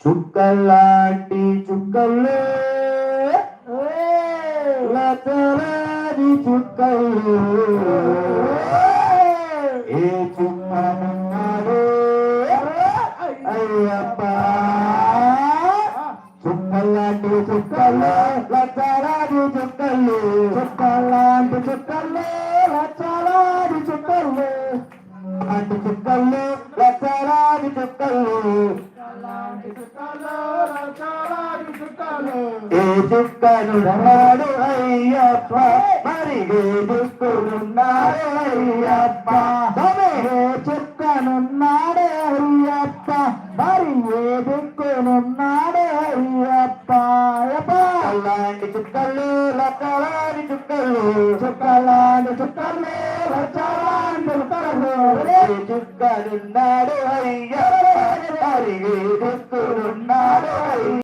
చుక్కలాంటి చుక్కలు లతలాది చుక్కలు ఏ చుక్కనున్నాడు అయ్యప్ప చుక్కలాంటి చుక్కలు లతలాది చుక్కలు చుక్కలాంటి చుక్కలు లతలాది చుక్కలు అంటి చుక్కలు లతలాది చుక్కలు ఏ చుక్కనున్నాడు అయ్యప్ప మరి ఏ చుక్కనున్నాడు అయ్యప్ప ఏ చుక్కనున్నాడు అయ్యప్ప మరి ఏ దిక్కునున్నాడు అయ్యప్ప అలాంటి చుక్కలు లక్కలాంటి చుక్కలు చుక్కలాంటి చుక్కలు లచ్చలాంటి చుక్కలు ఏ చుక్కనున్నాడు అయ్యప్ప మరి ఏ దిక్కునున్నాడు